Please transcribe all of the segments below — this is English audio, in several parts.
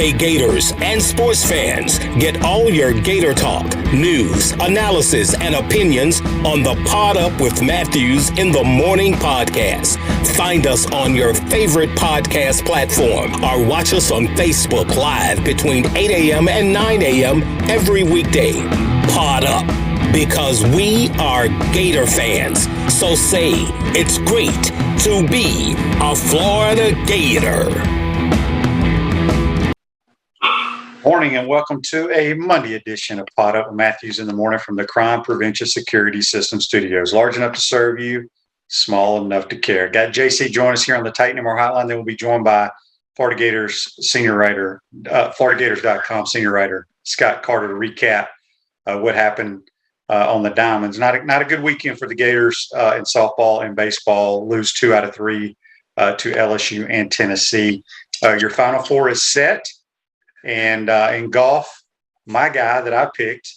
Hey Gators and sports fans, get all your Gator talk, news, analysis, and opinions on the Pod Up with Matthews in the Morning podcast. Find us on your favorite podcast platform or watch us on Facebook Live between 8 a.m. and 9 a.m. every weekday. Pod Up, because we are Gator fans. So say it's great to be a Florida Gator. Morning and welcome to a Monday edition of Pod Up with Matthews in the Morning from the Crime Prevention Security System Studios. Large enough to serve you, small enough to care. Got JC join us here on the Titan More Hotline. Then we'll be joined by Florida Gators senior writer, FloridaGators.com senior writer Scott Carter to recap what happened on the Diamonds. Not a good weekend for the Gators in softball and baseball. Lose 2 out of 3 to LSU and Tennessee. Your Final Four is set. And in golf, my guy that I picked,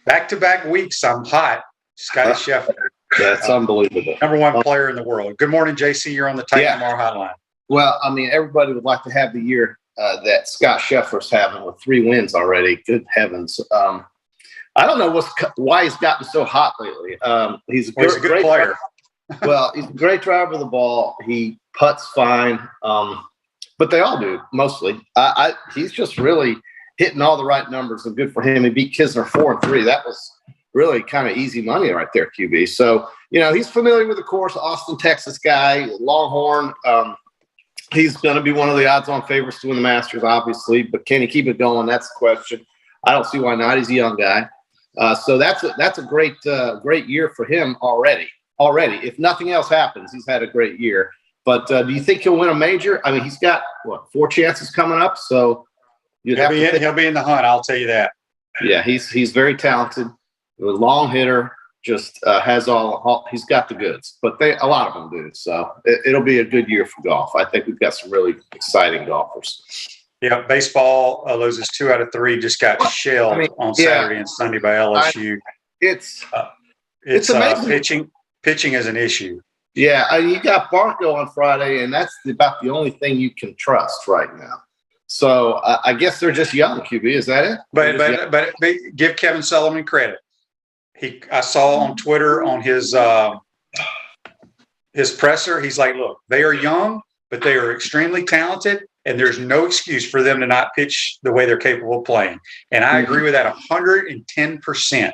back-to-back weeks, I'm hot, Scotty Scheffler. That's unbelievable. Number one player in the world. Good morning, JC. You're on the Titan More Hotline. Well, I mean, everybody would like to have the year that Scott Scheffler's having with 3 wins already. Good heavens. I don't know why he's gotten so hot lately. He's a great player. Well, he's a great driver of the ball. He putts fine. But they all do, mostly. He's just really hitting all the right numbers, and good for him. He beat Kisner 4-3. That was really kind of easy money right there, QB. So, he's familiar with the course. Austin, Texas guy, Longhorn. He's going to be one of the odds-on favorites to win the Masters, obviously. But can he keep it going? That's the question. I don't see why not. He's a young guy. So that's a great year for him already. If nothing else happens, he's had a great year. But do you think he'll win a major? I mean, he's got, 4 chances coming up, so he'll be in the hunt, I'll tell you that. Yeah, he's very talented, a long hitter, just has all he's got the goods. But a lot of them do, so it'll be a good year for golf. I think we've got some really exciting golfers. Yeah, baseball loses 2 out of 3, just got shelled on Saturday and Sunday by LSU. It's amazing. Pitching is an issue. Yeah, you got Barco on Friday, and that's about the only thing you can trust right now. So I guess they're just young, QB. Is that it? But give Kevin Sullivan credit. I saw on Twitter on his presser, he's like, look, they are young, but they are extremely talented, and there's no excuse for them to not pitch the way they're capable of playing. And I agree with that 110%.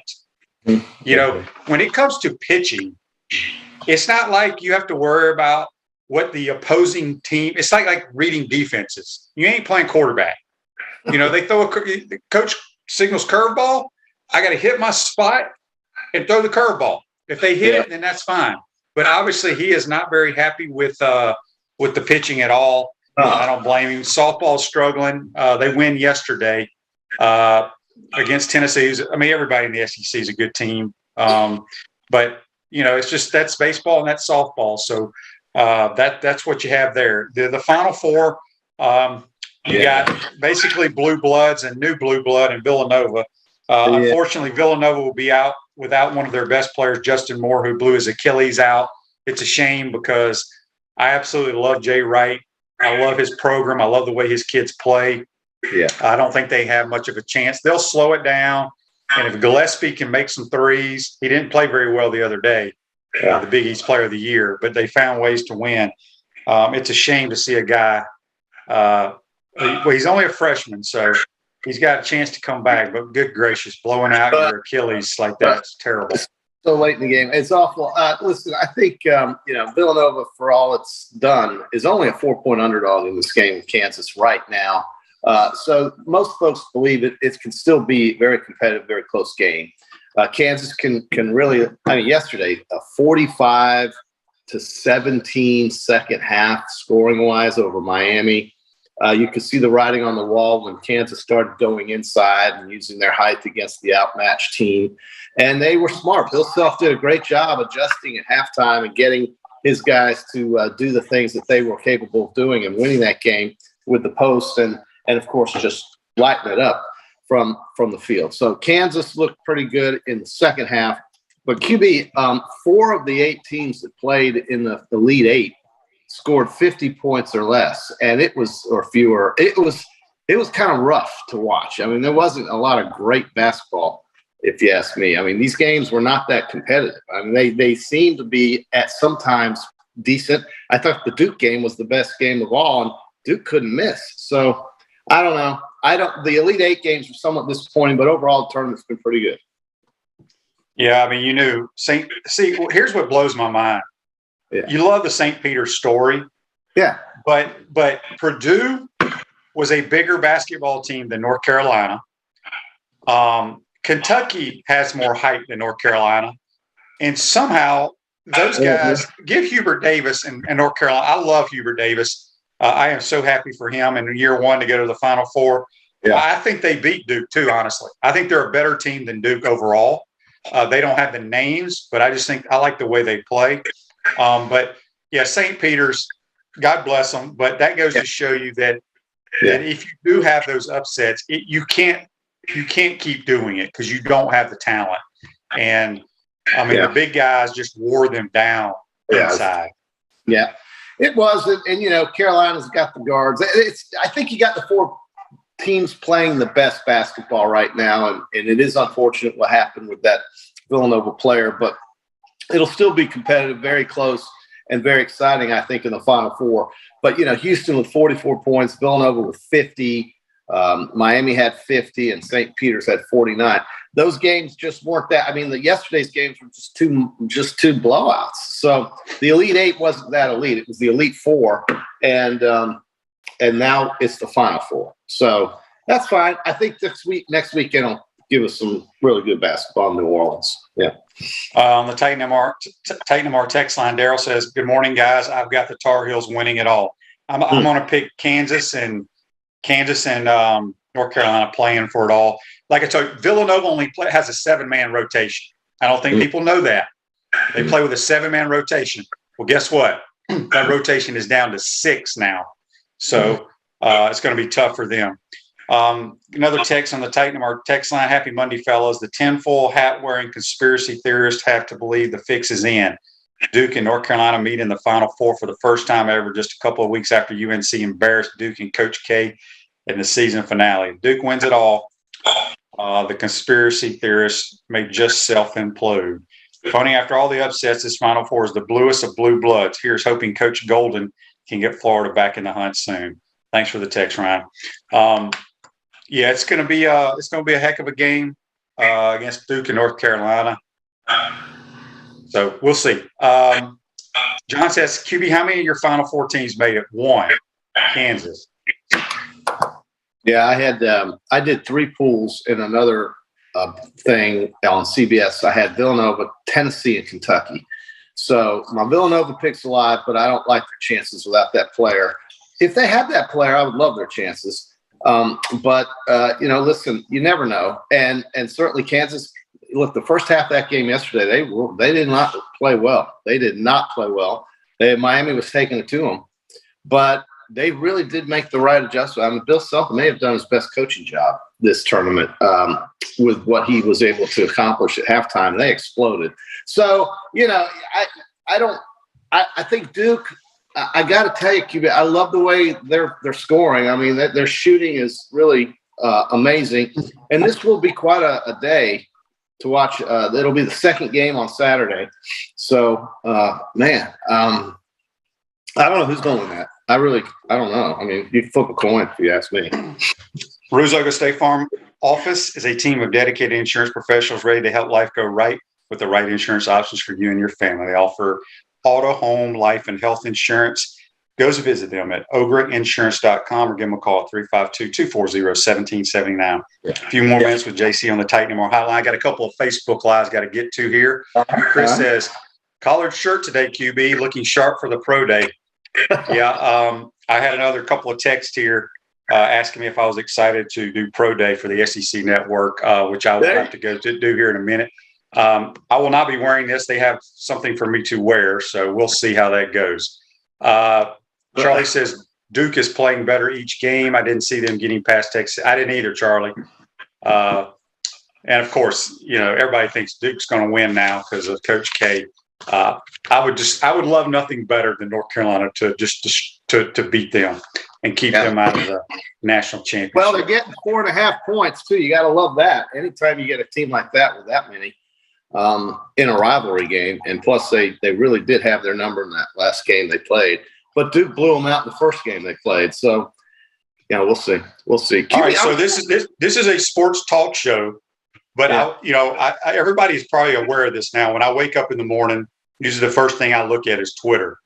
When it comes to pitching, it's not like you have to worry about what the opposing team. It's like reading defenses. You ain't playing quarterback. They throw the coach signals curveball. I got to hit my spot and throw the curveball. If they hit it, then that's fine. But obviously, he is not very happy with the pitching at all. I don't blame him. Softball's struggling. They win yesterday against Tennessee. Everybody in the SEC is a good team, but. It's just that's baseball and that's softball. So that's what you have there. The Final Four, you got basically blue bloods and new blue blood in Villanova. Unfortunately, Villanova will be out without one of their best players, Justin Moore, who blew his Achilles out. It's a shame because I absolutely love Jay Wright. I love his program. I love the way his kids play. Yeah, I don't think they have much of a chance. They'll slow it down. And if Gillespie can make some threes, he didn't play very well the other day, the Big East Player of the Year, but they found ways to win. It's a shame to see a guy. He's only a freshman, so he's got a chance to come back. But good gracious, blowing out your Achilles like that's terrible. So late in the game, it's awful. Listen, I think Villanova, for all it's done, is only a 4-point underdog in this game with Kansas right now. So most folks believe it can still be very competitive, very close game. Kansas can really, yesterday, a 45-17 second half scoring wise over Miami. You could see the writing on the wall when Kansas started going inside and using their height against the outmatched team. And they were smart. Bill Self did a great job adjusting at halftime and getting his guys to do the things that they were capable of doing and winning that game with the post and of course, just lighten it up from the field. So Kansas looked pretty good in the second half. But QB, 4 of the 8 teams that played in the Elite 8 scored 50 points or less, and or fewer. It was it was kind of rough to watch. I mean, there wasn't a lot of great basketball, if you ask me. I mean, these games were not that competitive. I mean, they seemed to be at sometimes decent. I thought the Duke game was the best game of all, and Duke couldn't miss. So I don't know. The Elite Eight games were somewhat disappointing, but overall the tournament's been pretty good. Yeah, I mean, you knew here's what blows my mind. Yeah. You love the St. Peter's story. Yeah. But Purdue was a bigger basketball team than North Carolina. Kentucky has more hype than North Carolina. And somehow those guys give Hubert Davis and North Carolina. I love Hubert Davis. I am so happy for him in year one to go to the Final Four. Yeah. I think they beat Duke too, honestly. I think they're a better team than Duke overall. They don't have the names, but I just think I like the way they play. But yeah, St. Peter's, God bless them. But that goes to show you that if you do have those upsets, you can't keep doing it because you don't have the talent. And I mean, the big guys just wore them down inside. Yeah, it was. And you know, Carolina's got the guards. I think you got the four teams playing the best basketball right now. And it is unfortunate what happened with that Villanova player, but it'll still be competitive, very close, and very exciting, I think, in the Final Four. But, you know, Houston with 44 points, Villanova with 50, Miami had 50, and St. Peter's had 49. Those games just weren't that. I mean, yesterday's games were just two blowouts. So the Elite Eight wasn't that elite. It was the Elite Four, and now it's the Final Four. So that's fine. I think next weekend will give us some really good basketball in New Orleans. Yeah. On the Titan MR text line, Daryl says, "Good morning, guys. I've got the Tar Heels winning it all. I'm going to pick Kansas and North Carolina playing for it all. Like I told you, Villanova only has a 7-man rotation. I don't think people know that. They play with a 7-man rotation. Well, guess what? That rotation is down to 6 now. So it's going to be tough for them." Another text on the Titan MR text line. "Happy Monday, fellas. The tinfoil hat-wearing conspiracy theorists have to believe the fix is in. Duke and North Carolina meet in the Final Four for the first time ever just a couple of weeks after UNC embarrassed Duke and Coach K in the season finale. Duke wins it all. The conspiracy theorists may just self-implode. Funny, after all the upsets, this Final Four is the bluest of blue bloods. Here's hoping Coach Golden can get Florida back in the hunt soon." Thanks for the text, Ryan. Yeah, it's going to be a heck of a game against Duke and North Carolina. So we'll see. John says, "QB, how many of your Final Four teams made it?" 1, Kansas. Yeah, I did 3 pools in another thing on CBS. I had Villanova, Tennessee, and Kentucky. So my Villanova pick's alive, but I don't like their chances without that player. If they had that player, I would love their chances. But you know, listen, you never know. And certainly Kansas. Look, the first half of that game yesterday, they did not play well. They did not play well. Miami was taking it to them, but they really did make the right adjustment. I mean, Bill Self may have done his best coaching job this tournament with what he was able to accomplish at halftime. They exploded. So, you know, I think Duke. I got to tell you, QB, I love the way they're scoring. I mean, their shooting is really amazing, and this will be quite a day to watch. It'll be the second game on Saturday. So, man, I don't know who's going to win that. I don't know. I mean, you flip a coin if you ask me. Ruzoga State Farm Office is a team of dedicated insurance professionals ready to help life go right with the right insurance options for you and your family. They offer auto, home, life, and health insurance. Go to visit them at ograinsurance.com or give them a call at 352-240-1779. A few more minutes with JC on the Titan MR hotline. I got a couple of Facebook lives got to get to here. Chris says, "Collared shirt today, QB, looking sharp for the pro day." Yeah, I had another couple of texts here asking me if I was excited to do pro day for the SEC network, which I will have to go to do here in a minute. I will not be wearing this. They have something for me to wear, so we'll see how that goes. Charlie says Duke is playing better each game. I didn't see them getting past Texas. I didn't either, Charlie. And of course, you know, everybody thinks Duke's going to win now because of Coach K. I would love nothing better than North Carolina to beat them and keep them out of the national championship. Well, they're getting 4.5 points too. You got to love that. Anytime you get a team like that with that many in a rivalry game, and plus they really did have their number in that last game they played. But Duke blew them out in the first game they played. So, yeah, we'll see. We'll see. All right, so this is a sports talk show, but everybody's probably aware of this now. When I wake up in the morning, usually the first thing I look at is Twitter.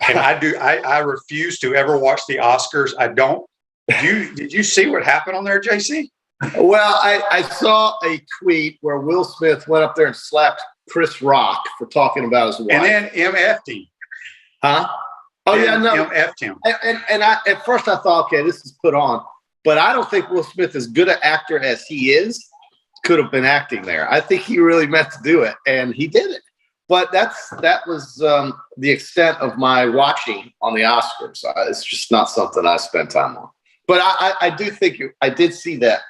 And I refuse to ever watch the Oscars. I don't. Did you see what happened on there, JC? Well, I saw a tweet where Will Smith went up there and slapped Chris Rock for talking about his wife. And then MF'd him. Huh? Oh, yeah, no. MF'd him. And at first I thought, okay, this is put on. But I don't think Will Smith, as good an actor as he is, could have been acting there. I think he really meant to do it, and he did it. But that was the extent of my watching on the Oscars. It's just not something I spent time on. But I do think I did see that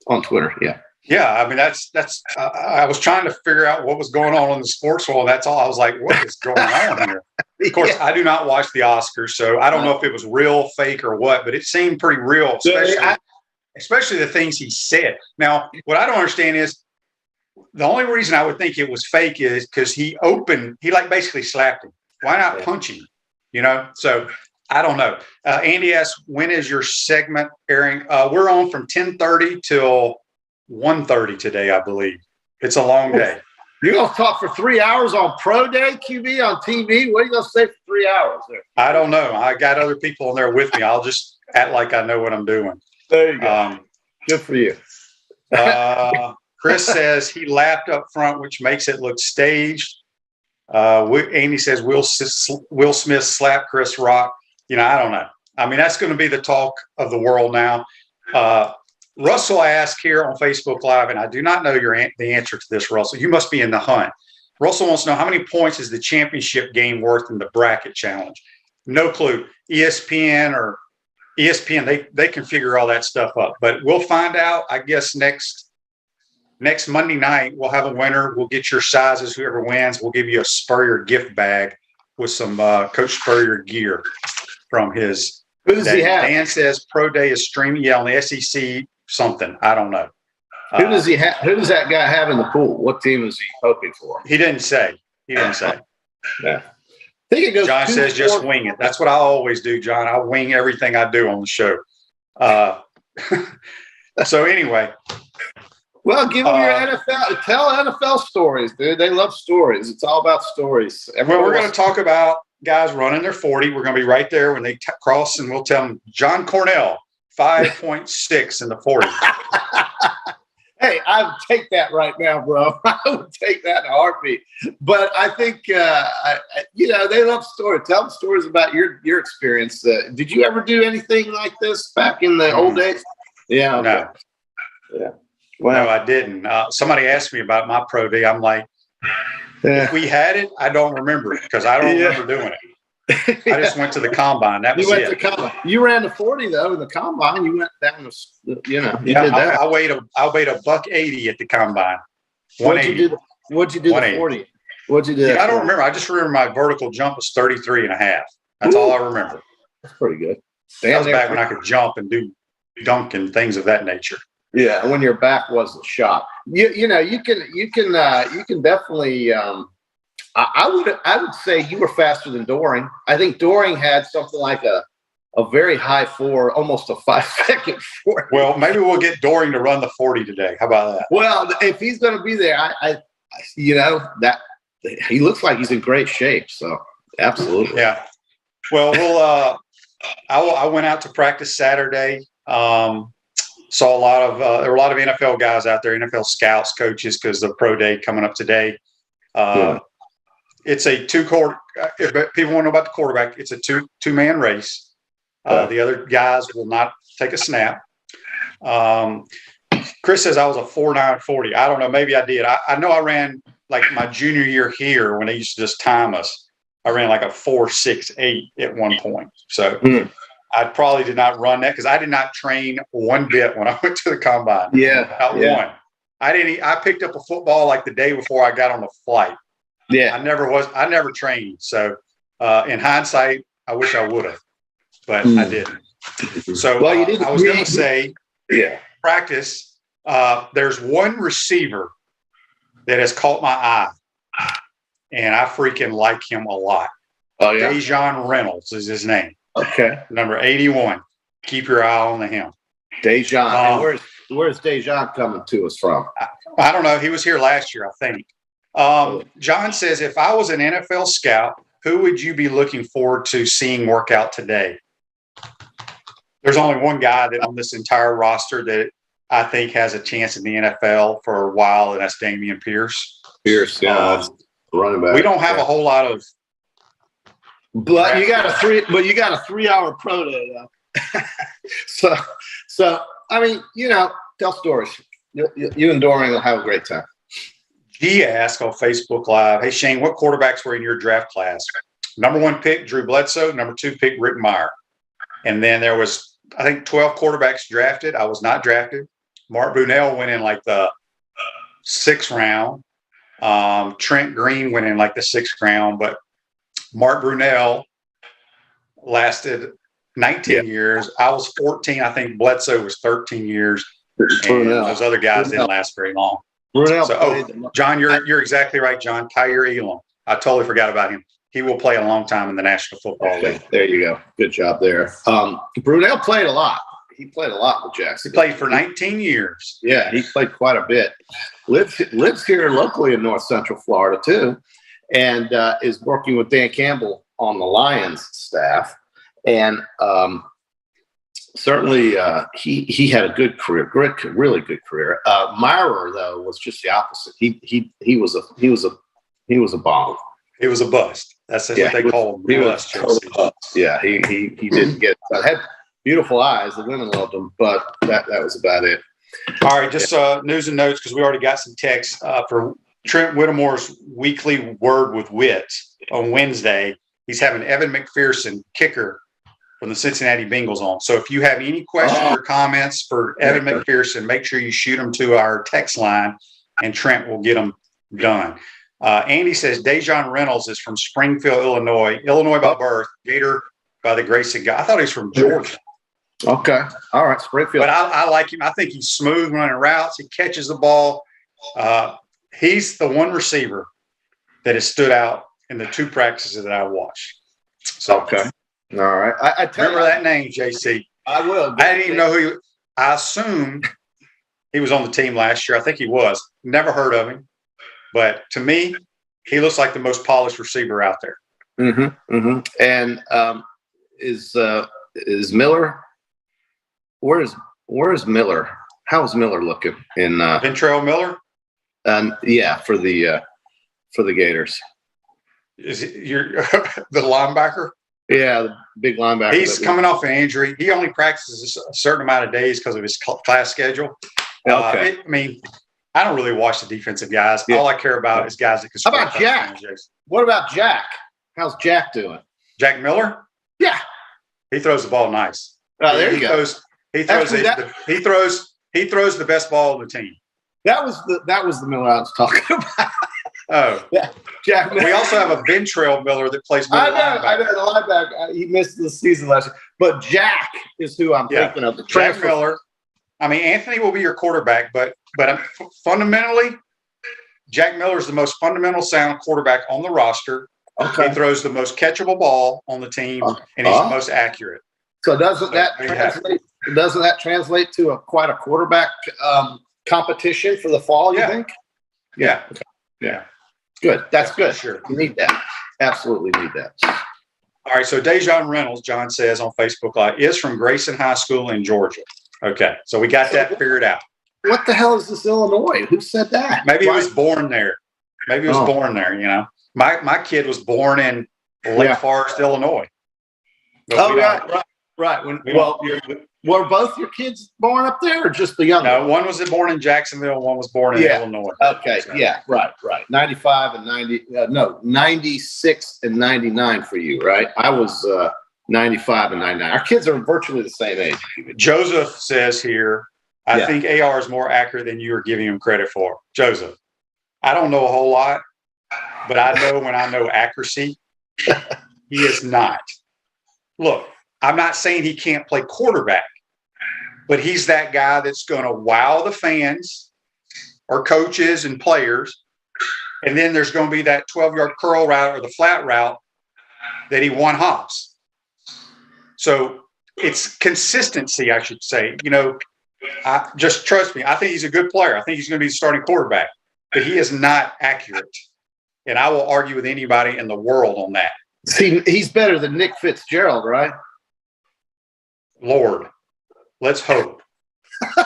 on Twitter. Yeah. Yeah. I mean, that's. I was trying to figure out what was going on the sports world. That's all. I was like, what is going on here? Of course, yeah. I do not watch the Oscars, so I don't know if it was real, fake, or what. But it seemed pretty real, especially the things he said. Now, what I don't understand is, the only reason I would think it was fake is because he basically slapped him. Why not punch him? So I don't know. Andy asks, when is your segment airing? We're on from 10:30 till 1:30 today, I believe. It's a long day. You're going to talk for 3 hours on Pro Day, QB, on TV? What are you going to say for 3 hours there? I don't know. I got other people in there with me. I'll just act like I know what I'm doing. There you go. Good for you. Chris says he laughed up front, which makes it look staged. Amy says Will Smith slapped Chris Rock. I don't know. I mean, that's going to be the talk of the world now. Russell asked here on Facebook Live, and I do not know the answer to this, Russell. You must be in the hunt. Russell wants to know, how many points is the championship game worth in the bracket challenge? No clue. ESPN, they can figure all that stuff up. But we'll find out, I guess, next Monday night. We'll have a winner. We'll get your sizes. Whoever wins, we'll give you a Spurrier gift bag with some Coach Spurrier gear from his. Who does he have? Dan says Pro Day is streaming. Yeah, on the SEC something. I don't know. Who does he have? Who does that guy have in the pool? What team is he hoping for? He didn't say. Yeah. I think it goes. John says just wing it. That's what I always do, John. I wing everything I do on the show. So anyway. Well, give them your NFL. Tell NFL stories, dude. They love stories. It's all about stories. We're going to talk about guys running their 40. We're going to be right there when they cross, and we'll tell them John Cornell, 5.6 in the 40. Hey, I would take that right now, bro. I would take that in a heartbeat. But I think, they love stories. Tell them stories about your experience. Did you ever do anything like this back in the old days? Yeah. Okay. No. Yeah. Well, no, I didn't. Somebody asked me about my Pro Day. I'm like, if we had it, I don't remember it because I don't remember doing it. I just went to the combine. That was it. You ran the 40 though in the combine. You went down. You did that. I weighed $180 at the combine. What'd you do? The 40? What'd you do? I don't remember. I just remember my vertical jump was 33.5. That's all I remember. That's pretty good. That was back when I could jump and do dunk and things of that nature. Yeah, when your back wasn't shot. You can definitely. I would say you were faster than Doring. I think Doring had something like a very high 4, almost a 5-second 4. Well, maybe we'll get Doring to run the 40 today. How about that? Well, if he's going to be there, that he looks like he's in great shape. So absolutely. Yeah. Well, I went out to practice Saturday. Saw there were a lot of NFL guys out there, NFL scouts, coaches, because the Pro Day coming up today. It's a two-quarter. If people want to know about the quarterback, it's a two-man race. The other guys will not take a snap. Chris says I was a 4.9 40. I don't know. Maybe I did. I know I ran like my junior year here when they used to just time us. I ran like a 4.68 at one point. So. I probably did not run that because I did not train one bit when I went to the combine. Not one. I picked up a football like the day before I got on the flight. Yeah. I never trained. So in hindsight, I wish I would have. but I didn't. So Well, you didn't. I was going to say, Yeah. practice. There's one receiver that has caught my eye, and I freaking like him a lot. Oh, yeah. Dejon Reynolds is his name. Okay. Number 81. Keep your eye on him. Dejon. And where's Dejon coming to us from? I don't know. He was here last year, I think. John says, if I was an NFL scout, who would you be looking forward to seeing work out today? There's only one guy that on this entire roster that I think has a chance in the NFL for a while, and that's Dameon Pierce. Yeah, running back. We don't have a whole lot of. But you got a 3-hour pro day though. so I mean, tell stories. You and Dorian will have a great time. He asked on Facebook Live, "Hey Shane, what quarterbacks were in your draft class?" Number 1 pick, Drew Bledsoe. Number 2 pick, Rick Meyer. And then there was, I think, 12 quarterbacks drafted. I was not drafted. Mark Brunell went in like the 6th round. Trent Green went in like the 6th round, but Mark Brunell lasted 19 years. I was 14. I think Bledsoe was 13 years. And those other guys didn't last very long. John, you're exactly right, John. Kyer Elam. I totally forgot about him. He will play a long time in the National Football League. There you go. Good job there. Brunell played a lot. He played a lot with Jackson. He played for 19 years. Yeah, he played quite a bit. Lives here locally in North Central Florida too, and is working with Dan Campbell on the Lions staff. And certainly he had a good career, really good career. Myrer though was just the opposite. He was a bomb. He was a bust. That's what they call him. He was a bust. Yeah, he didn't get. Had beautiful eyes. The women loved him, but that was about it. All right, just news and notes because we already got some texts for Trent Whittemore's weekly Word with Wit on Wednesday. He's having Evan McPherson, kicker from the Cincinnati Bengals, on. So if you have any questions or comments for Evan McPherson, make sure you shoot them to our text line, and Trent will get them done. Andy says Dejon Reynolds is from Springfield, Illinois by birth, Gator by the grace of God. I thought he was from Georgia. Okay. All right. Springfield. But I like him. I think he's smooth running routes. He catches the ball. He's the one receiver that has stood out in the 2 practices that I watched. So, okay. All right. I remember that name, JC. I will. I didn't even know who I assumed he was on the team last year. I think he was. Never heard of him. But to me, he looks like the most polished receiver out there. Mm-hmm. Mm-hmm. And is Miller? Where is Miller? How is Miller looking in Ventrell Miller? Yeah, for the Gators. Is it the linebacker? Yeah, the big linebacker. He's coming off an injury. He only practices a certain amount of days because of his class schedule. Okay. I don't really watch the defensive guys. Yeah. All I care about is guys that can score. How about Jack? What about Jack? How's Jack doing? Jack Miller? Yeah. He throws the ball nice. Oh, there you go. He throws the best ball on the team. That was the Miller I was talking about. Oh, yeah, Jack Miller. We also have a Ventrell Miller that plays middle linebacker. I know the linebacker. He missed the season last year, but Jack is who I'm thinking of. Jack Miller. Anthony will be your quarterback, but fundamentally, Jack Miller is the most fundamental sound quarterback on the roster. Okay. He throws the most catchable ball on the team, and he's the most accurate. So doesn't that translate to quite a quarterback competition for the fall? You think? Yeah. Okay. Yeah. Good. That's good. Sure. You need that. Absolutely need that. All right. So Dejon Reynolds, John says on Facebook Live, is from Grayson High School in Georgia. Okay. So we got that figured out. What the hell is this Illinois? Who said that? Maybe he was born there. My kid was born in Lake Forest, Illinois. Right. Were both your kids born up there, or just the younger? No, one was born in Jacksonville, one was born in Illinois. Okay, so. Yeah, right. 95 and 90. 96 and 99 for you, right? I was 95 and 99. Our kids are virtually the same age. Joseph says here, I think AR is more accurate than you are giving him credit for. Joseph, I don't know a whole lot, but I know when I know accuracy, he is not. Look, I'm not saying he can't play quarterback, but he's that guy that's going to wow the fans or coaches and players. And then there's going to be that 12-yard curl route or the flat route that he one-hops. So it's consistency, I should say. Just trust me. I think he's a good player. I think he's going to be the starting quarterback, but he is not accurate. And I will argue with anybody in the world on that. See, he's better than Nick Fitzgerald, right? Lord, let's hope.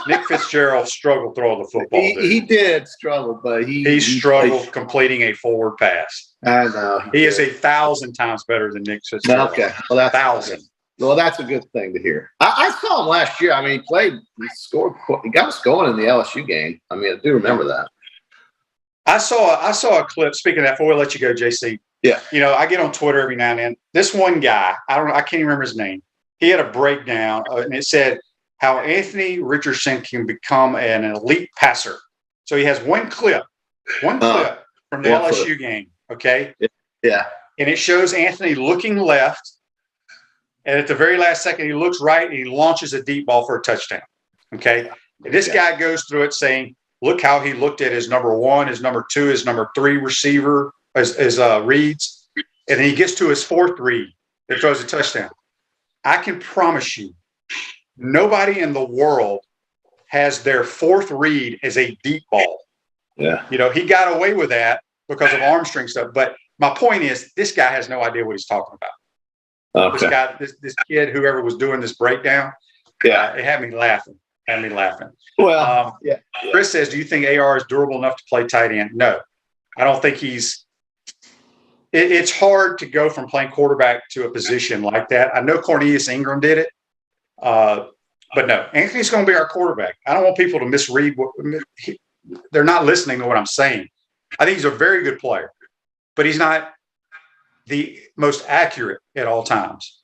Nick Fitzgerald struggled throwing the football. He did struggle, but he struggled completing a forward pass. I know. He is 1,000 times better than Nick Fitzgerald. Okay. Well, that's 1,000. Well, that's a good thing to hear. I saw him last year. I mean, he scored. He got us going in the LSU game. I mean, I do remember that. I saw a clip. Speaking of that, before we let you go, JC. Yeah. I get on Twitter every now and then. This one guy, I can't even remember his name. He had a breakdown, and it said how Anthony Richardson can become an elite passer. So he has one clip from the LSU game. Okay. Yeah. And it shows Anthony looking left. And at the very last second, he looks right and he launches a deep ball for a touchdown. Okay. And this guy goes through it saying, look how he looked at his number 1, his number 2, his number 3 receiver as reads. And then he gets to his 4th read that throws a touchdown. I can promise you, nobody in the world has their 4th read as a deep ball. Yeah. He got away with that because of arm strength stuff. But my point is, this guy has no idea what he's talking about. Okay. This kid, whoever was doing this breakdown, it had me laughing. Well, Chris says, do you think AR is durable enough to play tight end? No, I don't think he's. It's hard to go from playing quarterback to a position like that. I know Cornelius Ingram did it, but no, Anthony's going to be our quarterback. I don't want people to misread they're not listening to what I'm saying. I think he's a very good player, but he's not the most accurate at all times.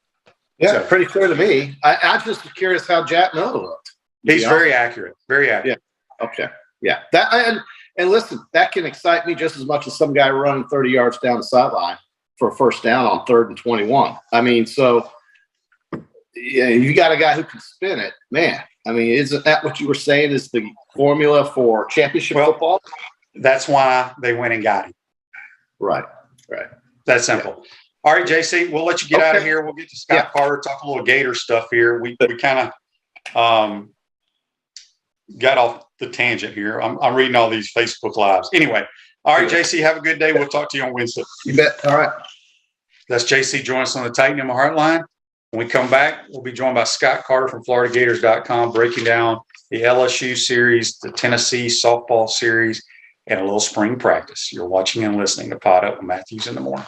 Yeah, so, pretty clear to me. I'm just curious how Jack Miller looked. He's very accurate. Very accurate. Yeah. Okay. Yeah. And listen, that can excite me just as much as some guy running 30 yards down the sideline for a first down on 3rd and 21. I mean, so yeah, you got a guy who can spin it, man. I mean, isn't that what you were saying is the formula for championship football? That's why they went and got him. Right. That's simple. Yeah. All right, JC, we'll let you get out of here. We'll get to Scott Carter, talk a little Gator stuff here. We kind of got off the tangent here. I'm reading all these Facebook Lives. Anyway, all right, JC, have a good day. We'll talk to you on Wednesday. You bet. All right. That's JC. Join us on the Titan in my Heartline. When we come back, we'll be joined by Scott Carter from FloridaGators.com, breaking down the LSU series, the Tennessee softball series, and a little spring practice. You're watching and listening to Pod Up with Matthews in the Morning.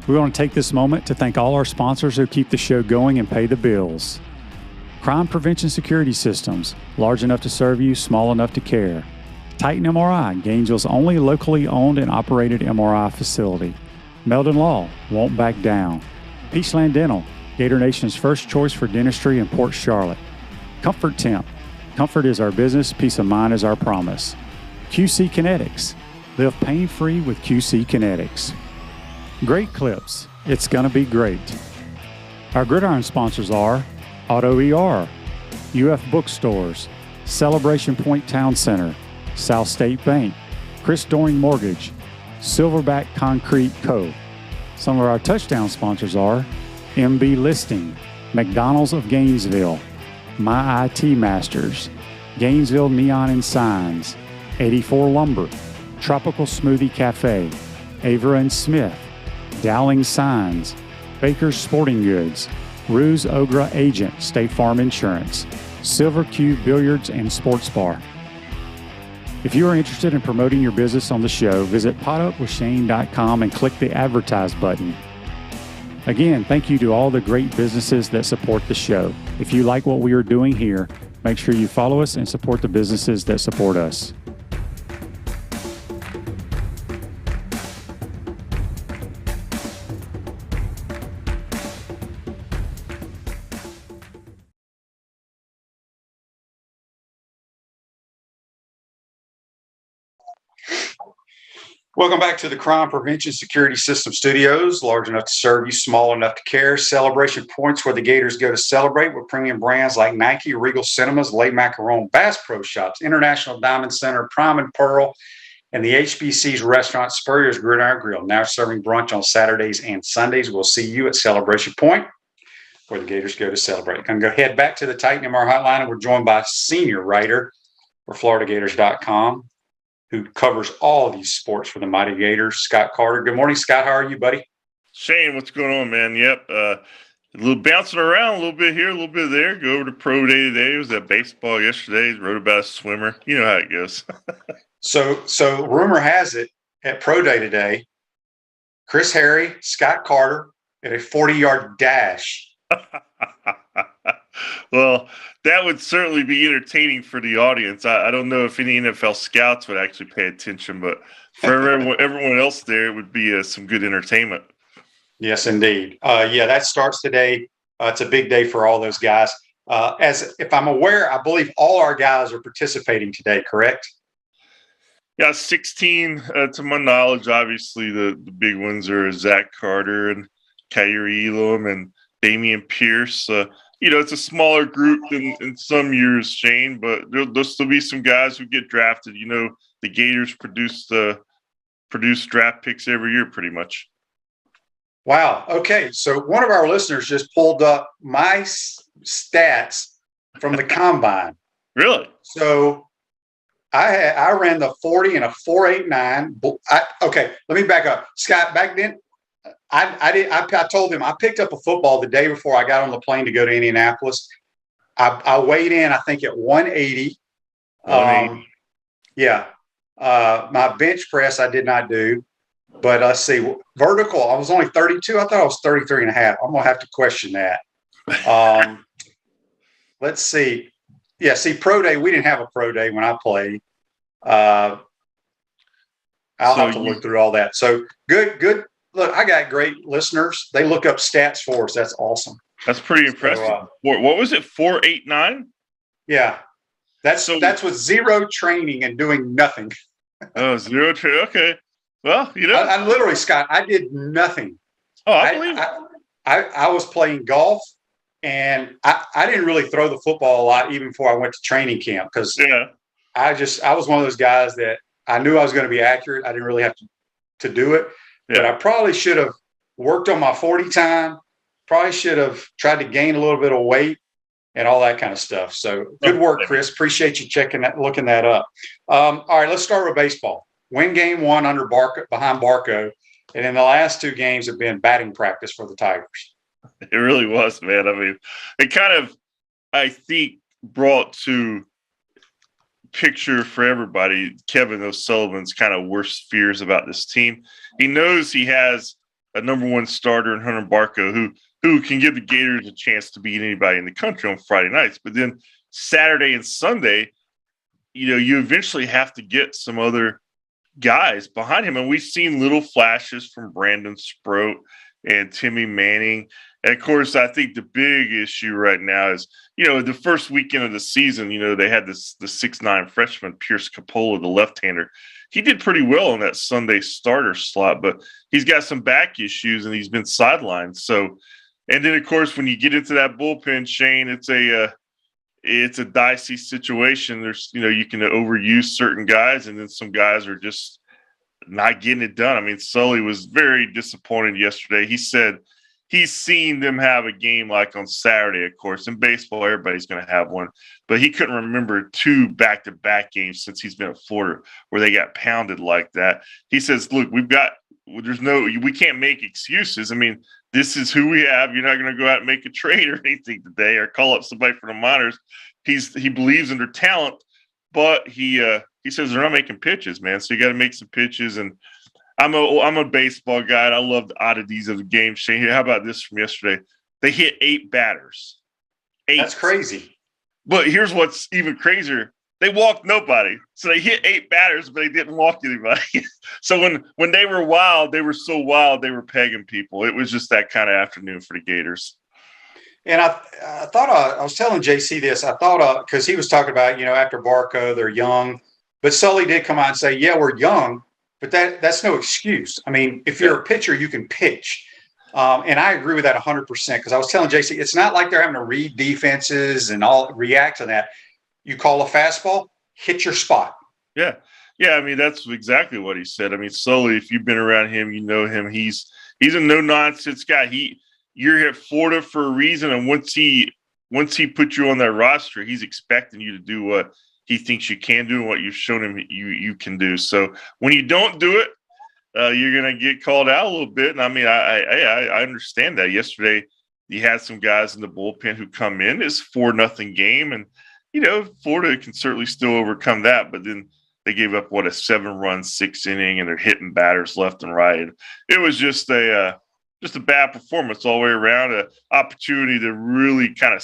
We want to take this moment to thank all our sponsors who keep the show going and pay the bills. Crime Prevention Security Systems, large enough to serve you, small enough to care. Titan MRI, Gainesville's only locally owned and operated MRI facility. Meldon Law, won't back down. Peachland Dental, Gator Nation's first choice for dentistry in Port Charlotte. Comfort Temp, comfort is our business, peace of mind is our promise. QC Kinetics, live pain-free with QC Kinetics. Great Clips, it's gonna be great. Our Gridiron sponsors are Auto ER, UF Bookstores, Celebration Point Town Center, South State Bank, Chris Doring Mortgage, Silverback Concrete Co. Some of our touchdown sponsors are MB Listing, McDonald's of Gainesville, My IT Masters, Gainesville Neon and Signs, 84 Lumber, Tropical Smoothie Cafe, Avera and Smith, Dowling Signs, Baker's Sporting Goods, Ruse Ogra Agent, State Farm Insurance, Silver Cube Billiards and Sports Bar. If you are interested in promoting your business on the show, visit podupwithshane.com and click the Advertise button. Again, thank you to all the great businesses that support the show. If you like what we are doing here, make sure you follow us and support the businesses that support us. Welcome back to the Crime Prevention Security System Studios. Large enough to serve you, small enough to care. Celebration points where the Gators go to celebrate with premium brands like Nike, Regal Cinemas, Le Macaron, Bass Pro Shops, International Diamond Center, Prime and Pearl, and the HBC's restaurant Spurrier's Gridiron Grill. Now serving brunch on Saturdays and Sundays. We'll see you at Celebration Point where the Gators go to celebrate. I'm going to head back to the Titan MR hotline, and we're joined by senior writer for FloridaGators.com, who covers all of these sports for the Mighty Gators, Scott Carter. Good morning, Scott. How are you, buddy? Shane, what's going on, man? Yep. A little bouncing around, a little bit here, a little bit there. Go over to pro day today. It was at baseball yesterday. Wrote about a swimmer. You know how it goes. So rumor has it at pro day today, Chris Harry, Scott Carter at a 40-yard dash. Well, that would certainly be entertaining for the audience. I don't know if any NFL scouts would actually pay attention, but for everyone else there, it would be some good entertainment. Yes, indeed. That starts today. It's a big day for all those guys. As if I'm aware, I believe all our guys are participating today, correct? Yeah, 16 to my knowledge. Obviously, the big ones are Zach Carter and Kyrie Elam and Damian Pierce. It's a smaller group than in some years, Shane, but there'll still be some guys who get drafted. The Gators produce draft picks every year pretty much. Wow. Okay. So one of our listeners just pulled up my stats from the combine. Really? So I ran the 40 and a 4.89. Okay. Let me back up. Scott, back then, I told him I picked up a football the day before I got on the plane to go to Indianapolis. I weighed in, I think, at 180. 180. My bench press I did not do. But let's see, vertical, I was only 32. I thought I was 33 and a half. I'm going to have to question that. Let's see. Yeah, see, pro day, we didn't have a pro day when I played. I'll have to look through all that. So good. Look, I got great listeners. They look up stats for us. That's awesome. That's pretty impressive. What was it, 4.89? Yeah. That's with zero training and doing nothing. Oh, zero training. Okay. Well, I literally, Scott, I did nothing. Oh, I believe it. I was playing golf, and I didn't really throw the football a lot even before I went to training camp because I was one of those guys that I knew I was going to be accurate. I didn't really have to do it. But I probably should have worked on my 40 time, probably should have tried to gain a little bit of weight and all that kind of stuff. So good work, Chris. Appreciate you looking that up. All right, let's start with baseball. Win game one behind Barco. And then the last two games have been batting practice for the Tigers. It really was, man. I mean, it kind of, I think, brought to picture for everybody Kevin O'Sullivan's kind of worst fears about this team. He knows he has a number one starter in Hunter Barco who can give the Gators a chance to beat anybody in the country on Friday nights. But then Saturday and Sunday, you eventually have to get some other guys behind him. And we've seen little flashes from Brandon Sproat and Timmy Manning. And, of course, I think the big issue right now is, the first weekend of the season, they had the 6'9" freshman, Pierce Capola, the left-hander. He did pretty well on that Sunday starter slot, but he's got some back issues and he's been sidelined. So, and then, of course, when you get into that bullpen, Shane, it's a dicey situation. There's, you can overuse certain guys, and then some guys are just not getting it done. I mean, Sully was very disappointed yesterday. He said he's seen them have a game like on Saturday, of course. In baseball, everybody's going to have one. But he couldn't remember two back-to-back games since he's been at Florida where they got pounded like that. He says, look, we can't make excuses. I mean, this is who we have. You're not going to go out and make a trade or anything today or call up somebody from the minors. He believes in their talent, but he says they're not making pitches, man. So you got to make some pitches. And I'm a baseball guy, and I love the oddities of the game. Shane, how about this from yesterday? They hit 8 batters. 8. That's crazy. But here's what's even crazier. They walked nobody. So they hit 8 batters, but they didn't walk anybody. So when they were wild, they were so wild they were pegging people. It was just that kind of afternoon for the Gators. And I thought I was telling JC this. I thought because he was talking about, after Barco, they're young. But Sully did come out and say, yeah, we're young, but that's no excuse. I mean, if you're a pitcher, you can pitch. And I agree with that 100% because I was telling JC, it's not like they're having to read defenses and all react to that. You call a fastball, hit your spot. Yeah. Yeah. I mean, that's exactly what he said. I mean, Sully, if you've been around him, you know him. He's a no nonsense guy. You're at Florida for a reason. And once he put you on that roster, he's expecting you to do what he thinks you can do and what you've shown him you can do. So when you don't do it, you're going to get called out a little bit. And I mean, I understand that. Yesterday, you had some guys in the bullpen who come in. It's 4-0 game. And, Florida can certainly still overcome that. But then they gave up, a 7-run, 6-inning, and they're hitting batters left and right. It was just a bad performance all the way around, an opportunity to really kind of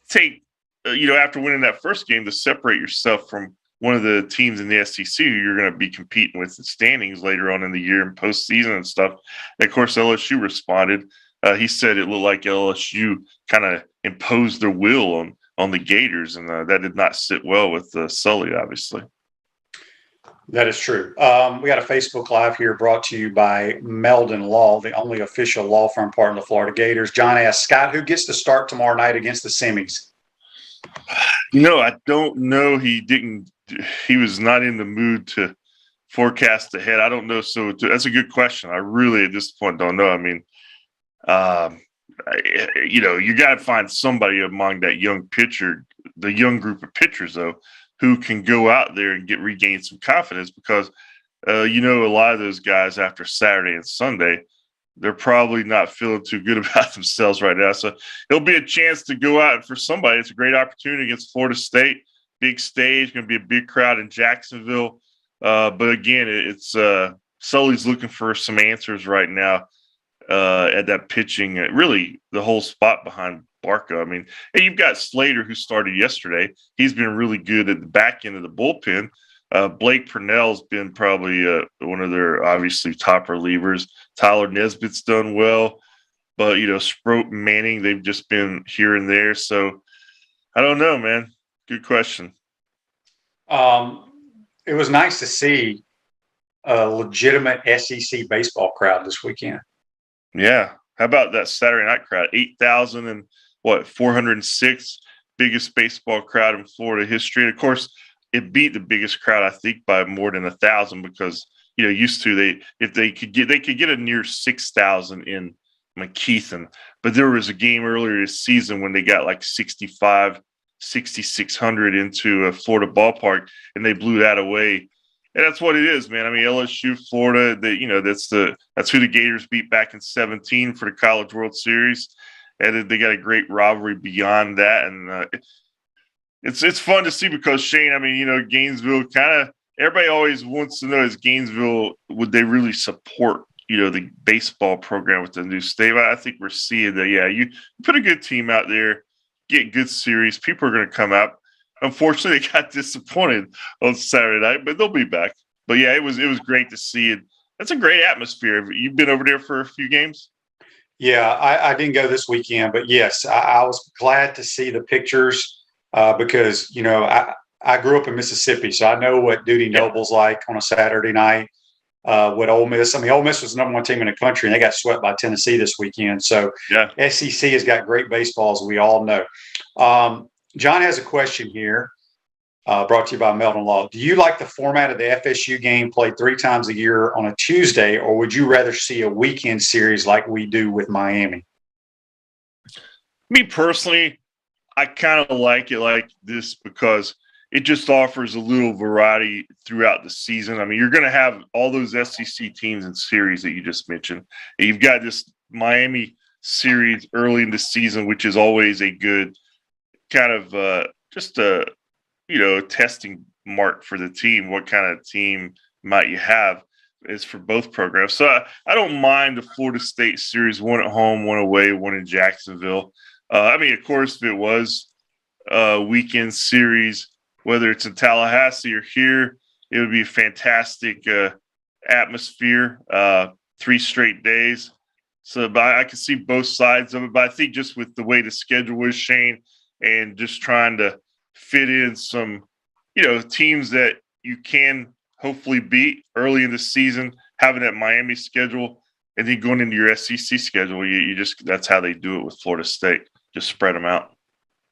take, after winning that first game, to separate yourself from one of the teams in the SEC who you're going to be competing with in standings later on in the year and postseason and stuff. And, of course, LSU responded. He said it looked like LSU kind of imposed their will on the Gators, and that did not sit well with Sully, obviously. That is true. We got a Facebook Live here brought to you by Meldon Law, the only official law firm partner of the Florida Gators. John asks, Scott, who gets to start tomorrow night against the Semis? I don't know. He was not in the mood to forecast ahead. I don't know. So that's a good question. I really, at this point, don't know. I mean, you got to find somebody among that young pitcher, the young group of pitchers, though, who can go out there and regain some confidence because, a lot of those guys after Saturday and Sunday, they're probably not feeling too good about themselves right now. So it'll be a chance to go out, and for somebody, it's a great opportunity against Florida State. Big stage, going to be a big crowd in Jacksonville. But again, it's Sully's looking for some answers right now at that pitching. Really, the whole spot behind Barca. I mean, hey, you've got Slater, who started yesterday. He's been really good at the back end of the bullpen. Blake Purnell's been probably one of their obviously top relievers. Tyler Nesbitt's done well. But, Sproat and Manning, they've just been here and there. So I don't know, man. Good question. It was nice to see a legitimate SEC baseball crowd this weekend. Yeah. How about that Saturday night crowd? 8,000 and 406, biggest baseball crowd in Florida history. And of course, it beat the biggest crowd, I think, by more than 1,000 because, used to they could get a near 6,000 in McKeithen. But there was a game earlier this season when they got like 6,600 into a Florida ballpark, and they blew that away. And that's what it is, man. I mean, LSU, Florida, that's who the Gators beat back in 2017 for the College World Series. And they got a great rivalry beyond that. And it's fun to see because, Shane, I mean, Gainesville everybody always wants to know, is Gainesville, would they really support, the baseball program with the new stadium? I think we're seeing that, you put a good team out there, get good series, people are going to come out. Unfortunately, they got disappointed on Saturday night, but they'll be back. But yeah, it was great to see it. That's a great atmosphere. You've been over there for a few games? Yeah, I didn't go this weekend, but yes, I was glad to see the pictures because, I grew up in Mississippi, so I know what Duty Noble's like on a Saturday night. What Ole Miss, Ole Miss was the #1 team in the country, and they got swept by Tennessee this weekend. So SEC has got great baseball, as we all know. John has a question here, brought to you by Meldon Law. Do you like the format of the FSU game played 3 times a year on a Tuesday, or would you rather see a weekend series like we do with Miami? Me personally, I kind of like it like this because it just offers a little variety throughout the season. I mean, you're going to have all those SEC teams and series that you just mentioned. And you've got this Miami series early in the season, which is always a good kind of just a testing mark for the team. What kind of team might you have is for both programs. So I don't mind the Florida State series, one at home, one away, one in Jacksonville. Of course, if it was a weekend series, whether it's in Tallahassee or here, it would be a fantastic atmosphere, 3 straight days. So I can see both sides of it. But I think just with the way the schedule is, Shane, and just trying to fit in some, teams that you can hopefully beat early in the season, having that Miami schedule, and then going into your SEC schedule. You just that's how they do it with Florida State. Just spread them out.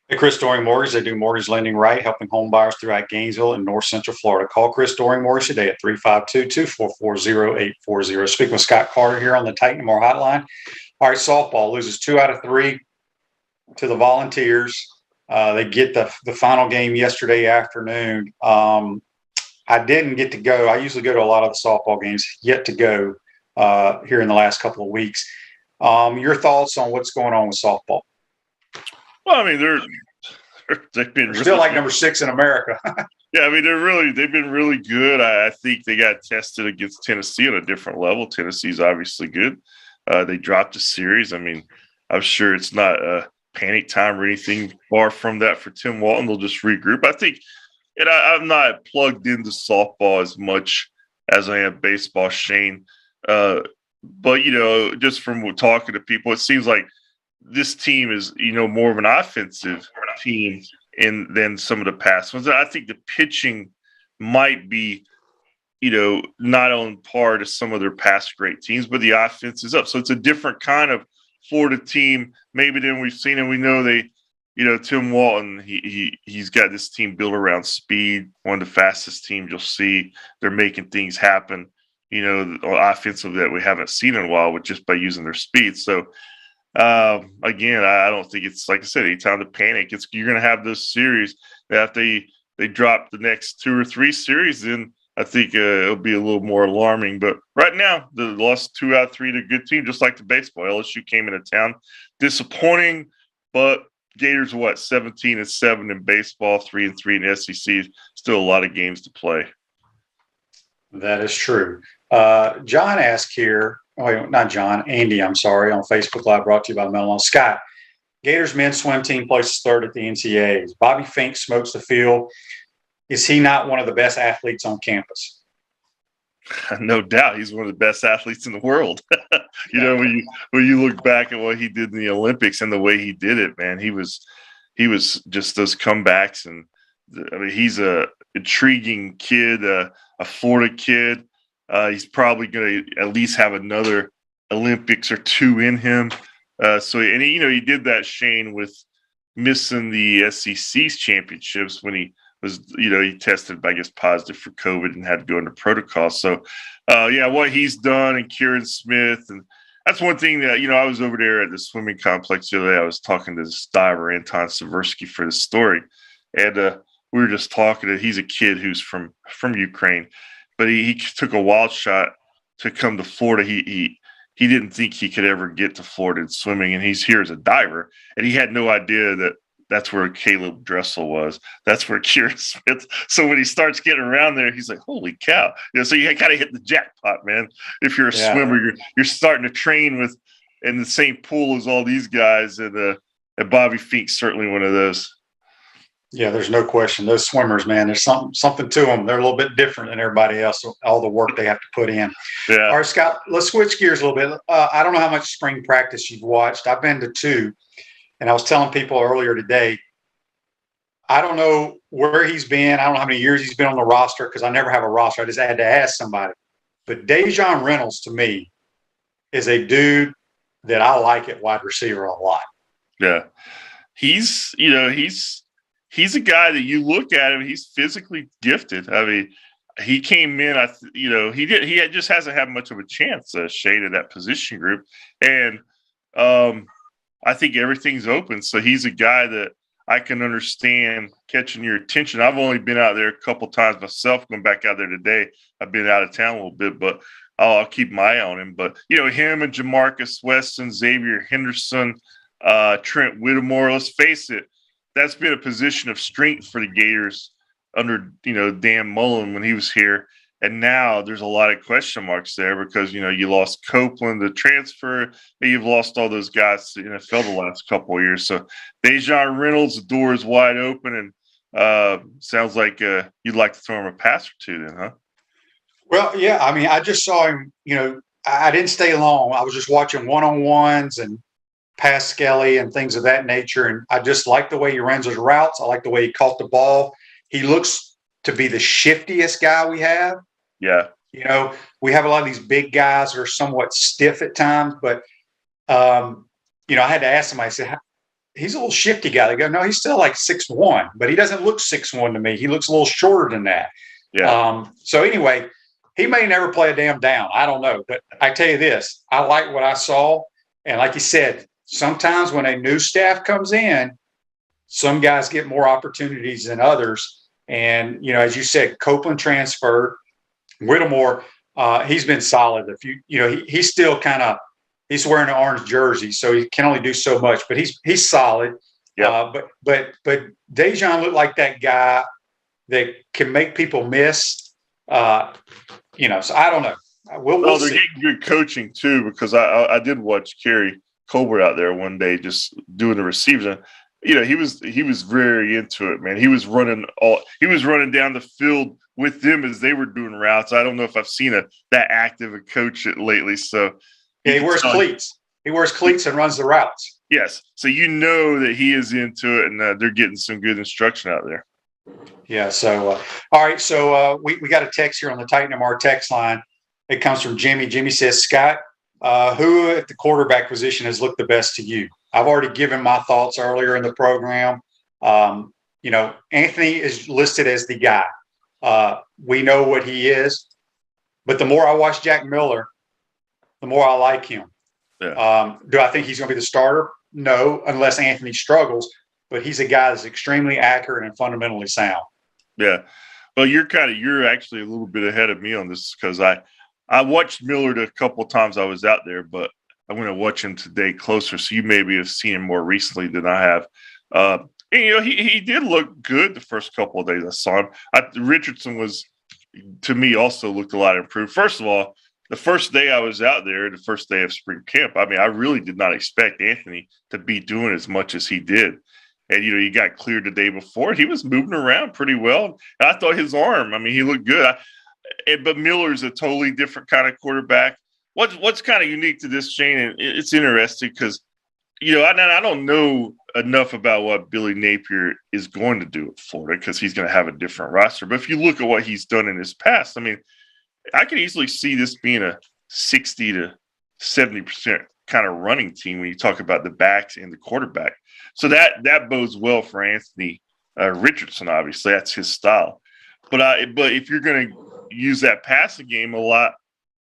Hey, Chris Doring Mortgage. They do mortgage lending right, helping home buyers throughout Gainesville and North Central Florida. Call Chris Doring Mortgage today at 352-244-0840. Speaking with Scott Carter here on the Titan Moore Hotline. All right, softball loses 2 out of 3 to the Volunteers. They get the final game yesterday afternoon. I didn't get to go. I usually go to a lot of the softball games, yet to go here in the last couple of weeks. Your thoughts on what's going on with softball? Well, I mean, they've been still like number 6 in America. Yeah, I mean, they've been really good. I think they got tested against Tennessee on a different level. Tennessee's obviously good. They dropped a series. I mean, I'm sure it's not a panic time or anything far from that for Tim Walton. They'll just regroup. I think, and I'm not plugged into softball as much as I am baseball, Shane. But, just from talking to people, it seems like this team is, more of an offensive team than some of the past ones. I think the pitching might be, not on par to some of their past great teams, but the offense is up. So it's a different kind of Florida team maybe than we've seen. And we know Tim Walton, he's got this team built around speed, one of the fastest teams you'll see. They're making things happen, offensively that we haven't seen in a while with just by using their speed. So, again, I don't think it's, like I said, any time to panic. You're going to have this series that if they drop the next 2 or 3 series, then I think it'll be a little more alarming. But right now, they lost 2 out of 3 to a good team, just like the baseball. LSU came into town. Disappointing, but Gators, 17-7 in baseball, 3-3 in the SEC. Still a lot of games to play. That is true. John asked here, not John, Andy, I'm sorry, on Facebook Live, brought to you by Melon. Scott, Gators men's swim team places 3rd at the NCAAs. Bobby Fink smokes the field. Is he not one of the best athletes on campus? No doubt. He's one of the best athletes in the world. When you look back at what he did in the Olympics and the way he did it, man, he was just those comebacks. And I mean, he's a intriguing kid, a Florida kid. He's probably going to at least have another Olympics or 2 in him. He did that, Shane, with missing the SEC's championships when he was, he tested, I guess, positive for COVID and had to go into protocol. So, what he's done, and Kieran Smith, and that's one thing that, I was over there at the swimming complex the other day. I was talking to this diver, Anton Seversky, for the story. And we were just talking he's a kid who's from Ukraine, but he took a wild shot to come to Florida. He didn't think he could ever get to Florida in swimming, and he's here as a diver, and he had no idea that that's where Caleb Dressel was. That's where Kieran Smith. So when he starts getting around there, he's like, holy cow. So you kind of hit the jackpot, man. If you're a swimmer, you're starting to train in the same pool as all these guys. And Bobby Fink's certainly one of those. Yeah, there's no question. Those swimmers, man, there's something to them. They're a little bit different than everybody else, all the work they have to put in. Yeah. All right, Scott, let's switch gears a little bit. I don't know how much spring practice you've watched. I've been to 2. And I was telling people earlier today, I don't know where he's been. I don't know how many years he's been on the roster because I never have a roster. I just had to ask somebody. But Dejon Reynolds, to me, is a dude that I like at wide receiver a lot. Yeah. He's a guy that you look at him, he's physically gifted. I mean, he came in, he just hasn't had much of a chance, Shane, in that position group. And I think everything's open. So he's a guy that I can understand catching your attention. I've only been out there a couple times myself, going back out there today. I've been out of town a little bit, but I'll keep my eye on him. But, him and Jamarcus Weston, Xavier Henderson, Trent Whittemore, let's face it, that's been a position of strength for the Gators under, Dan Mullen when he was here. And now there's a lot of question marks there because, you lost Copeland, the transfer, and you've lost all those guys to the NFL the last couple of years. So Dejon Reynolds, the door is wide open, and sounds like you'd like to throw him a pass or 2 then, huh? Well, yeah. I mean, I just saw him, I didn't stay long. I was just watching one-on-ones and pass Skelly and things of that nature. And I just like the way he runs his routes. I like the way he caught the ball. He looks to be the shiftiest guy we have. Yeah. You know, we have a lot of these big guys that are somewhat stiff at times, but, you know, I had to ask somebody, I said, he's a little shifty guy. They go, no, he's still like 6'1", but he doesn't look 6'1" to me. He looks a little shorter than that. Yeah. So anyway, he may never play a damn down. I don't know. But I tell you this, I like what I saw. And like you said, sometimes when a new staff comes in, some guys get more opportunities than others. And, you know, as you said, Copeland transferred. Whittemore, he's been solid. If you know, he's still he's wearing an orange jersey, so he can only do so much, but he's solid. Yeah. But Dejan looked like that guy that can make people miss. You know, so I don't know. We'll they're see. getting good coaching too, because I did watch Kerry Colbert out there one day just doing the receivers. You know, he was very into it, man. He was running down the field with them as they were doing routes. I don't know if I've seen that active a coach lately. So yeah, he wears cleats. He wears cleats and runs the routes. Yes. So you know that he is into it, and they're getting some good instruction out there. Yeah. So, all right. So we got a text here on the Titan MR text line. It comes from Jimmy. Jimmy says, Scott, who at the quarterback position has looked the best to you? I've already given my thoughts earlier in the program. You know, Anthony is listed as the guy. We know what he is. But the more I watch Jack Miller, the more I like him. Yeah. Do I think he's going to be the starter? No, unless Anthony struggles. But he's a guy that's extremely accurate and fundamentally sound. Yeah. Well, you're actually a little bit ahead of me on this, because I watched Miller a couple of times I was out there, but I'm going to watch him today closer. So you maybe have seen him more recently than I have. And, you know, he did look good the first couple of days I saw him. Richardson was, to me, also looked a lot improved. First of all, the first day I was out there, the first day of spring camp, I mean, I really did not expect Anthony to be doing as much as he did. And, you know, he got cleared the day before. He was moving around pretty well. And I thought his arm, I mean, he looked good. But Miller's a totally different kind of quarterback. What's kind of unique to this, Shane, and it's interesting because, you know, I don't know enough about what Billy Napier is going to do at Florida, because he's going to have a different roster. But if you look at what he's done in his past, I mean, I could easily see this being a 60 to 70% kind of running team when you talk about the backs and the quarterback. So that bodes well for Anthony Richardson. Obviously, that's his style. But if you're going to use that passing game a lot,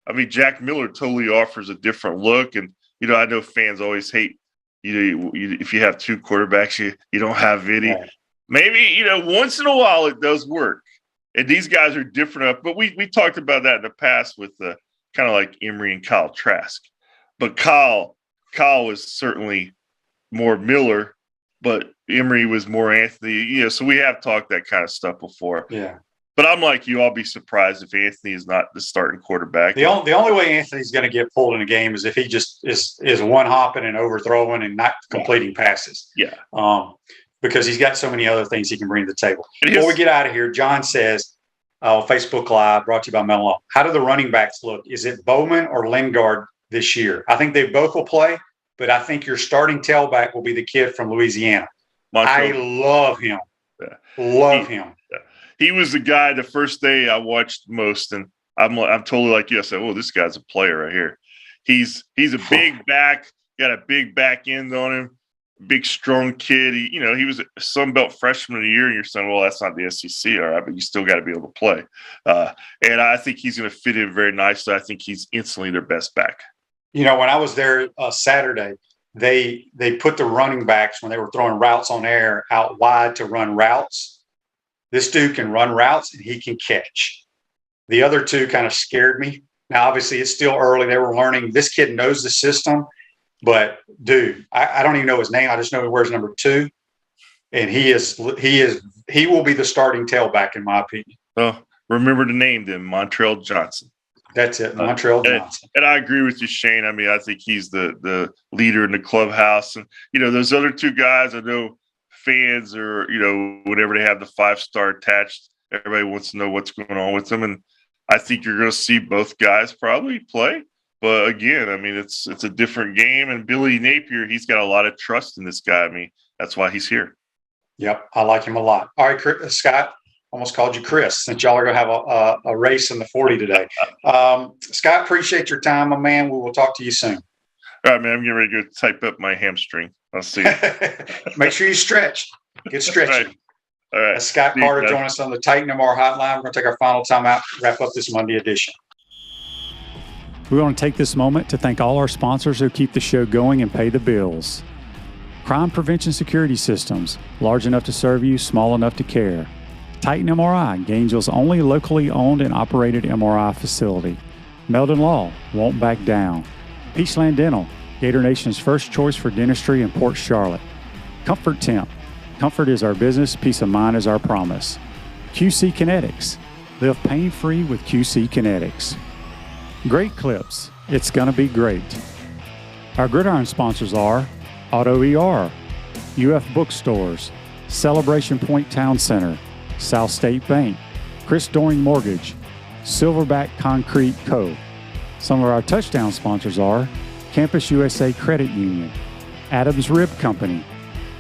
I mean, Jack Miller totally offers a different look. And, you know, I know fans always hate, you know, if you have two quarterbacks, you don't have Vinny. Right. Maybe, you know, once in a while it does work. And these guys are different. But we talked about that in the past with kind of like Emory and Kyle Trask. But Kyle was certainly more Miller, but Emory was more Anthony. You know, so we have talked that kind of stuff before. Yeah. But I'm like you, I'll be surprised if Anthony is not the starting quarterback. The only way Anthony's going to get pulled in a game is if he just is one hopping and overthrowing and not completing passes. Yeah. Because he's got so many other things he can bring to the table. Before we get out of here, John says, Facebook Live, brought to you by Melon. How do the running backs look? Is it Bowman or Lingard this year? I think they both will play, but I think your starting tailback will be the kid from Louisiana. I love him. Yeah. Love him. Yeah. He was the guy the first day I watched most, and I'm totally like you. I said, "Oh, this guy's a player right here." He's a big back, got a big back end on him, big strong kid. He was a Sun Belt freshman of the year, and you're saying, "Well, that's not the SEC, all right," but you still got to be able to play. And I think he's going to fit in very nicely. I think he's instantly their best back. You know, when I was there Saturday, they put the running backs when they were throwing routes on air out wide to run routes. This dude can run routes and he can catch. The other two kind of scared me. Now, obviously, it's still early. They were learning. This kid knows the system. But, dude, I don't even know his name. I just know he wears number 2. And he will be the starting tailback, in my opinion. Well, remember the name then, Montrell Johnson. That's it, Montrell Johnson. And I agree with you, Shane. I mean, I think he's the leader in the clubhouse. And, those other two guys, I know fans or, whenever they have the 5-star attached, everybody wants to know what's going on with them. And I think you're going to see both guys probably play. But again, I mean, it's a different game. And Billy Napier, he's got a lot of trust in this guy. I mean, that's why he's here. Yep, I like him a lot. All right, Scott, Almost called you Chris, since y'all are going to have a race in the 40 today. Scott, appreciate your time, my man. We will talk to you soon. All right, man. I'm getting ready to go type up my hamstring. I'll see you. Make sure you stretch. Get stretching. All right. Scott Carter joining us on the Titan MR hotline. We're going to take our final time out, wrap up this Monday edition. We want to take this moment to thank all our sponsors who keep the show going and pay the bills. Crime Prevention Security Systems, large enough to serve you, small enough to care. Titan MRI, Gainesville's only locally owned and operated MRI facility. Meldon Law, won't back down. Peachland Dental, Gator Nation's first choice for dentistry in Port Charlotte. Comfort Temp, comfort is our business, peace of mind is our promise. QC Kinetics, live pain-free with QC Kinetics. Great Clips, it's gonna be great. Our Gridiron sponsors are Auto ER, UF Bookstores, Celebration Point Town Center, South State Bank, Chris Doring Mortgage, Silverback Concrete Co. Some of our touchdown sponsors are Campus USA Credit Union, Adams Rib Company,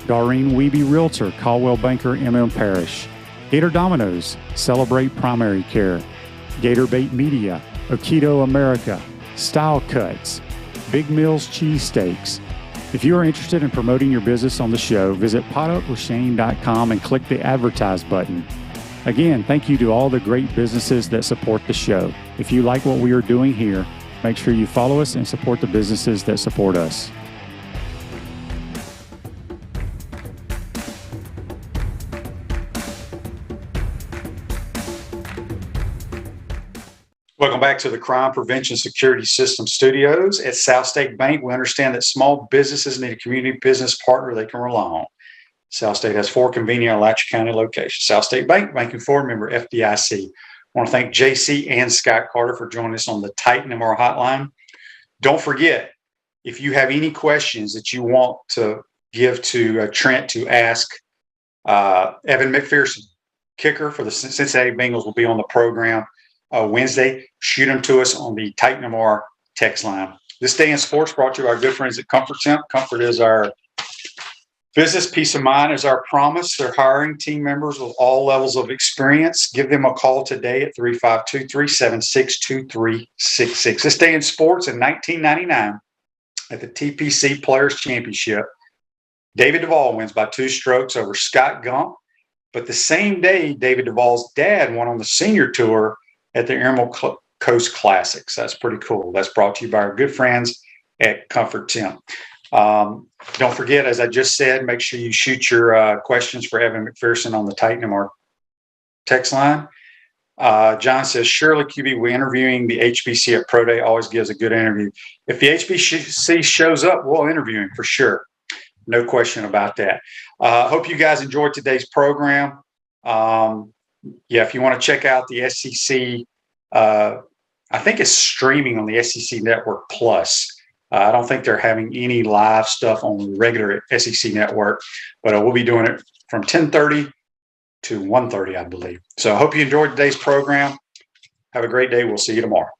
Doreen Wiebe Realtor, Caldwell Banker MM Parish, Gator Dominoes, Celebrate Primary Care, Gator Bait Media, Okido America, Style Cuts, Big Mills Cheesesteaks. If you are interested in promoting your business on the show, visit potupwithshane.com and click the advertise button. Again, thank you to all the great businesses that support the show. If you like what we are doing here, make sure you follow us and support the businesses that support us. Welcome back to the Crime Prevention Security System Studios at South State Bank. We understand that small businesses need a community business partner they can rely on. South State has 4 convenient Alachua County locations. South State Bank, banking forward, member FDIC. I want to thank JC and Scott Carter for joining us on the Titan MR hotline. Don't forget, if you have any questions that you want to give to Trent to ask, Evan McPherson, kicker for the Cincinnati Bengals, will be on the program Wednesday. Shoot them to us on the Titan MR text line. This day in sports brought to you by our good friends at Comfort Temp. Comfort is our business. Peace of mind is our promise. They're hiring team members with all levels of experience. Give them a call today at 352-376-2366. This day in sports in 1999 at the TPC Players Championship, David Duvall wins by 2 strokes over Scott Gump. But the same day, David Duvall's dad won on the senior tour at the Emerald Coast Classics. That's pretty cool. That's brought to you by our good friends at Comfort Temp. Don't forget, as I just said, make sure you shoot your questions for Evan McPherson on the Titan MR text line. John says, surely QB, we're interviewing the HBC at Pro Day, always gives a good interview. If the HBC shows up, we'll interview him for sure. No question about that. Hope you guys enjoyed today's program. If you want to check out the SEC, I think it's streaming on the SEC Network Plus. I don't think they're having any live stuff on the regular SEC Network, but we'll be doing it from 10:30 to 1:30, I believe. So I hope you enjoyed today's program. Have a great day. We'll see you tomorrow.